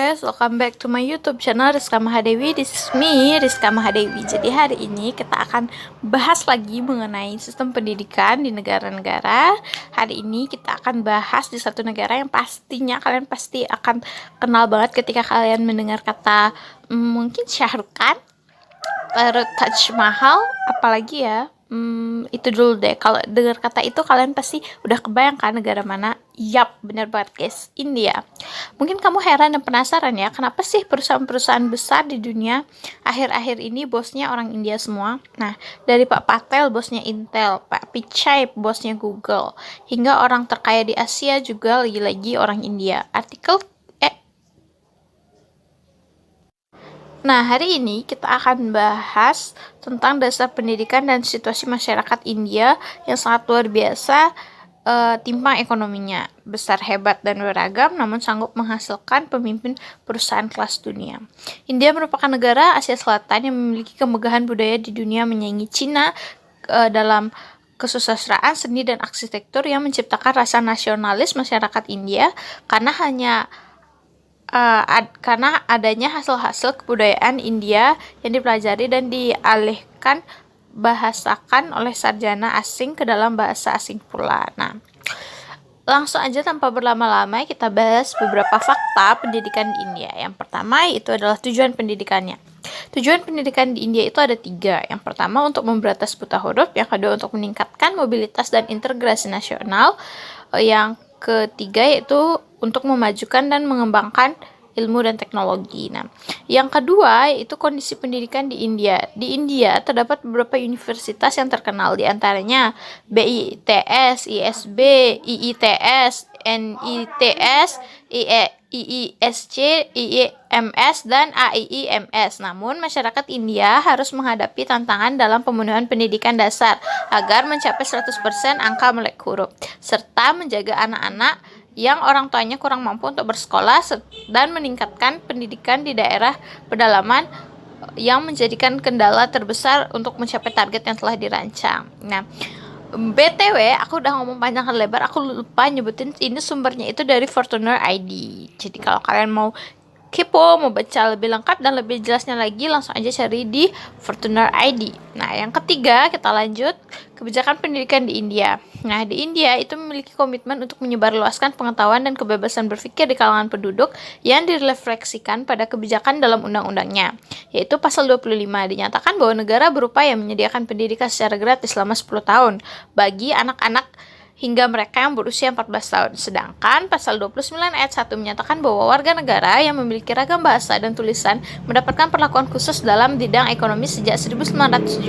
guys, welcome back to my YouTube channel Rizka Mahadewi. This is me, Rizka Mahadewi. Jadi hari ini kita akan bahas lagi mengenai sistem pendidikan di negara-negara. Hari ini kita akan bahas di satu negara yang pastinya kalian pasti akan kenal banget ketika kalian mendengar kata mungkin Shah Rukh Khan, Taj Mahal, apalagi ya. Itu dulu deh. Kalau dengar kata itu kalian pasti udah kebayangkan negara mana? Yap, bener banget guys, India. Mungkin kamu heran dan penasaran ya, kenapa sih perusahaan-perusahaan besar di dunia akhir-akhir ini bosnya orang India semua? Nah, dari Pak Patel bosnya Intel, Pak Pichai bosnya Google, hingga orang terkaya di Asia juga lagi-lagi orang India. Nah, hari ini kita akan bahas tentang dasar pendidikan dan situasi masyarakat India yang sangat luar biasa, timpang ekonominya, besar, hebat, dan beragam, namun sanggup menghasilkan pemimpin perusahaan kelas dunia. India merupakan negara Asia Selatan yang memiliki kemegahan budaya di dunia menyaingi Cina dalam kesusastraan, seni, dan arsitektur yang menciptakan rasa nasionalis masyarakat India karena adanya hasil-hasil kebudayaan India yang dipelajari dan dialihkan bahasakan oleh sarjana asing ke dalam bahasa asing pula. Nah, langsung aja tanpa berlama-lama kita bahas beberapa fakta pendidikan di India. Yang pertama itu adalah tujuan pendidikannya. Tujuan pendidikan di India itu ada 3. Yang pertama untuk memberantas buta huruf, yang kedua untuk meningkatkan mobilitas dan integrasi nasional, yang ketiga yaitu untuk memajukan dan mengembangkan ilmu dan teknologi. Nah, yang kedua yaitu kondisi pendidikan di India. Di India terdapat beberapa universitas yang terkenal, di antaranya BITS, ISB, IITS, NITS, IISC, IIMS, dan AIIMS. Namun, masyarakat India harus menghadapi tantangan dalam pemenuhan pendidikan dasar agar mencapai 100% angka melek huruf, serta menjaga anak-anak yang orang tuanya kurang mampu untuk bersekolah dan meningkatkan pendidikan di daerah pedalaman yang menjadikan kendala terbesar untuk mencapai target yang telah dirancang. Nah, BTW, aku udah ngomong panjang lebar, aku lupa nyebutin ini sumbernya itu dari Fortuner ID. Jadi kalau kalian mau kepo, mau baca lebih lengkap dan lebih jelasnya lagi, langsung aja cari di Fortuner ID. Nah, yang ketiga kita lanjut, kebijakan pendidikan di India. Nah, di India itu memiliki komitmen untuk menyebarluaskan pengetahuan dan kebebasan berpikir di kalangan penduduk yang direfleksikan pada kebijakan dalam undang-undangnya, yaitu pasal 25 dinyatakan bahwa negara berupaya menyediakan pendidikan secara gratis selama 10 tahun bagi anak-anak hingga mereka yang berusia 14 tahun. Sedangkan pasal 29 ayat 1 menyatakan bahwa warga negara yang memiliki ragam bahasa dan tulisan mendapatkan perlakuan khusus dalam bidang ekonomi sejak 1976.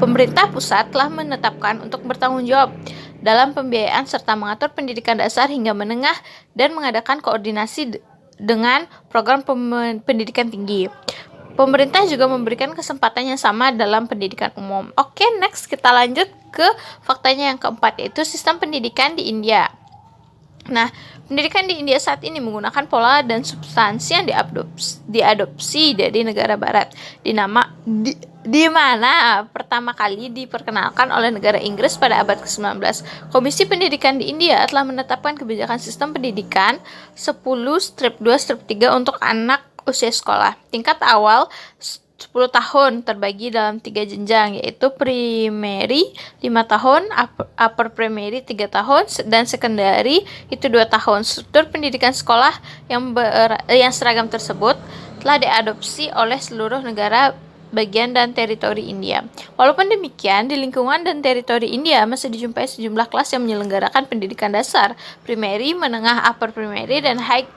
Pemerintah pusat telah menetapkan untuk bertanggung jawab dalam pembiayaan serta mengatur pendidikan dasar hingga menengah dan mengadakan koordinasi dengan program pendidikan tinggi. Pemerintah juga memberikan kesempatan yang sama dalam pendidikan umum. Oke, next kita lanjut ke faktanya yang keempat, yaitu sistem pendidikan di India. Nah, pendidikan di India saat ini menggunakan pola dan substansi yang diadopsi dari negara barat, di mana pertama kali diperkenalkan oleh negara Inggris pada abad ke-19. Komisi Pendidikan di India telah menetapkan kebijakan sistem pendidikan 10/2/3 untuk anak usia sekolah. Tingkat awal 10 tahun terbagi dalam 3 jenjang, yaitu primary 5 tahun, upper primary 3 tahun, dan secondary itu 2 tahun. Struktur pendidikan sekolah yang seragam tersebut telah diadopsi oleh seluruh negara bagian dan teritori India. Walaupun demikian, di lingkungan dan teritori India masih dijumpai sejumlah kelas yang menyelenggarakan pendidikan dasar, primary, menengah, upper primary, dan higher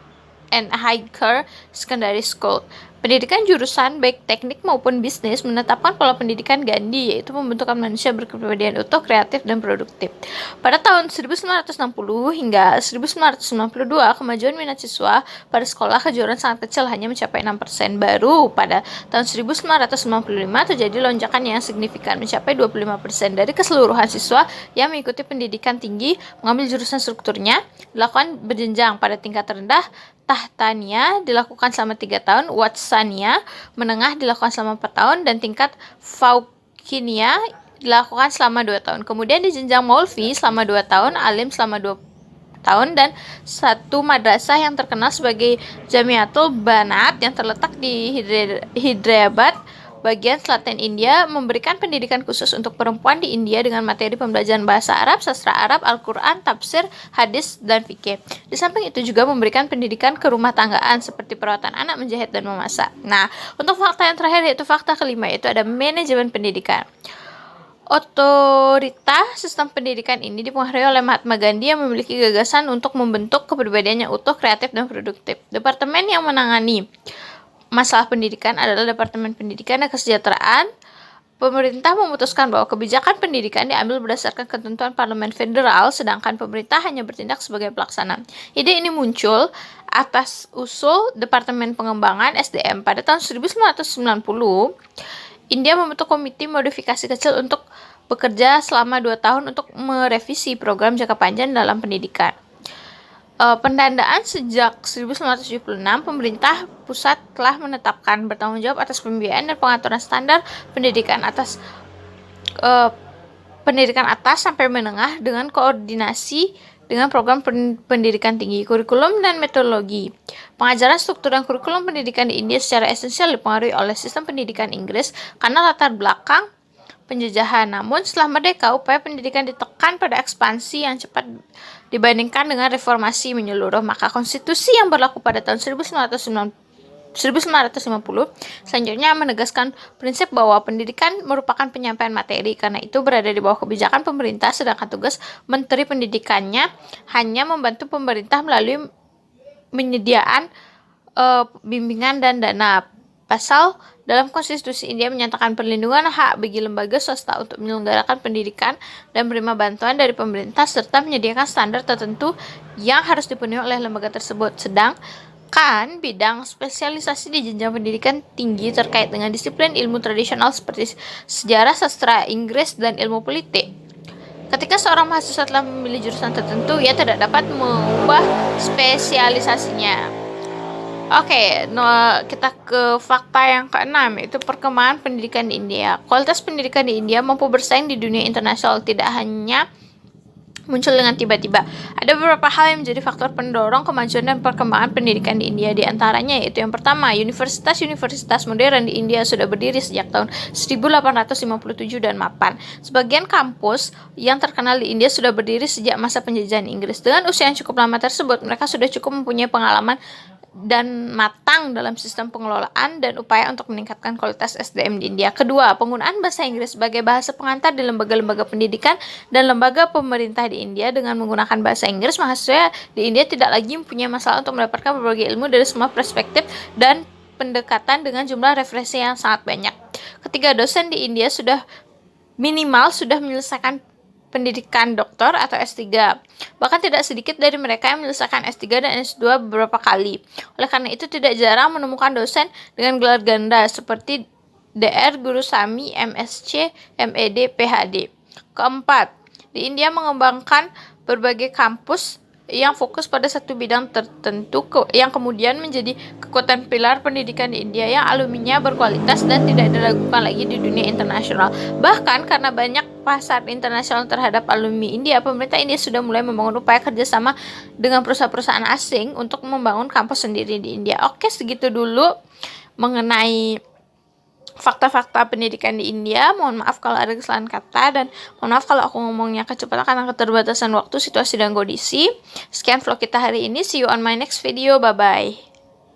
secondary school. Pendidikan jurusan baik teknik maupun bisnis menetapkan pola pendidikan Gandhi, yaitu pembentukan manusia berkepribadian utuh, kreatif, dan produktif. Pada tahun 1960 hingga 1992, kemajuan minat siswa pada sekolah kejuruan sangat kecil, hanya mencapai 6%. Baru pada tahun 1995 terjadi lonjakan yang signifikan, mencapai 25% dari keseluruhan siswa yang mengikuti pendidikan tinggi mengambil jurusan strukturnya dilakukan berjenjang. Pada tingkat rendah, Tahtania dilakukan selama 3 tahun, Watsania menengah dilakukan selama 4 tahun, dan tingkat Fauqinia dilakukan selama 2 tahun. Kemudian di jenjang Maulvi selama 2 tahun, Alim selama tahun, dan satu madrasah yang terkenal sebagai Jamiatul Banat yang terletak di Hyderabad, bagian selatan India, memberikan pendidikan khusus untuk perempuan di India dengan materi pembelajaran bahasa Arab, sastra Arab, Al-Quran, tafsir, hadis, dan fikih. Di samping itu juga memberikan pendidikan kerumah tanggaan seperti perawatan anak, menjahit, dan memasak. Nah, untuk fakta yang terakhir yaitu fakta kelima, yaitu ada manajemen pendidikan. Otoritas sistem pendidikan ini dipengaruhi oleh Mahatma Gandhi yang memiliki gagasan untuk membentuk kepribadian yang utuh, kreatif, dan produktif. Departemen yang menangani masalah pendidikan adalah Departemen Pendidikan dan Kesejahteraan. Pemerintah memutuskan bahwa kebijakan pendidikan diambil berdasarkan ketentuan Parlemen Federal, sedangkan pemerintah hanya bertindak sebagai pelaksana. Ide ini muncul atas usul Departemen Pengembangan SDM pada tahun 1990. India membentuk komite modifikasi kecil untuk bekerja selama 2 tahun untuk merevisi program jangka panjang dalam pendidikan. Pendanaan sejak 1976, pemerintah pusat telah menetapkan bertanggung jawab atas pembiayaan dan pengaturan standar pendidikan atas sampai menengah dengan koordinasi dengan program pendidikan tinggi, kurikulum, dan metodologi. Pengajaran, struktur, dan kurikulum pendidikan di India secara esensial dipengaruhi oleh sistem pendidikan Inggris karena latar belakang penjajahan. Namun setelah merdeka, upaya pendidikan ditekan pada ekspansi yang cepat dibandingkan dengan reformasi menyeluruh. Maka konstitusi yang berlaku pada tahun 1950 selanjutnya menegaskan prinsip bahwa pendidikan merupakan penyampaian materi. Karena itu berada di bawah kebijakan pemerintah, sedangkan tugas Menteri Pendidikannya hanya membantu pemerintah melalui menyediaan bimbingan dan dana. Pasal dalam konstitusi India menyatakan perlindungan hak bagi lembaga swasta untuk menyelenggarakan pendidikan dan menerima bantuan dari pemerintah serta menyediakan standar tertentu yang harus dipenuhi oleh lembaga tersebut. Sedangkan bidang spesialisasi di jenjang pendidikan tinggi terkait dengan disiplin ilmu tradisional seperti sejarah, sastra Inggris, dan ilmu politik. Ketika seorang mahasiswa telah memilih jurusan tertentu, ia tidak dapat mengubah spesialisasinya. Oke, kita ke fakta yang keenam, yaitu perkembangan pendidikan di India. Kualitas pendidikan di India mampu bersaing di dunia internasional, tidak hanya muncul dengan tiba-tiba. Ada beberapa hal yang menjadi faktor pendorong kemajuan dan perkembangan pendidikan di India. Di antaranya yaitu yang pertama, universitas-universitas modern di India sudah berdiri sejak tahun 1857 dan mapan. Sebagian kampus yang terkenal di India sudah berdiri sejak masa penjajahan Inggris. Dengan usia yang cukup lama tersebut, mereka sudah cukup mempunyai pengalaman dan matang dalam sistem pengelolaan dan upaya untuk meningkatkan kualitas SDM di India. Kedua, penggunaan bahasa Inggris sebagai bahasa pengantar di lembaga-lembaga pendidikan dan lembaga pemerintah di India. Dengan menggunakan bahasa Inggris, mahasiswa di India tidak lagi mempunyai masalah untuk mendapatkan berbagai ilmu dari semua perspektif dan pendekatan dengan jumlah referensi yang sangat banyak. Ketiga, dosen di India sudah menyelesaikan pendidikan doktor atau S3. Bahkan tidak sedikit dari mereka yang menyelesaikan S3 dan S2 beberapa kali. Oleh karena itu tidak jarang menemukan dosen dengan gelar ganda seperti DR, Guru Sami, MSc, MEd, PhD. Keempat, di India mengembangkan berbagai kampus yang fokus pada satu bidang tertentu yang kemudian menjadi kekuatan pilar pendidikan di India yang alumninya berkualitas dan tidak diragukan lagi di dunia internasional. Bahkan karena banyak pasar internasional terhadap alumni India, pemerintah India sudah mulai membangun upaya kerjasama dengan perusahaan-perusahaan asing untuk membangun kampus sendiri di India. Oke, segitu dulu mengenai fakta-fakta pendidikan di India. Mohon maaf kalau ada kesalahan kata dan mohon maaf kalau aku ngomongnya kecepatan karena keterbatasan waktu, situasi, dan kondisi. Sekian vlog kita hari ini. See you on my next video. Bye-bye.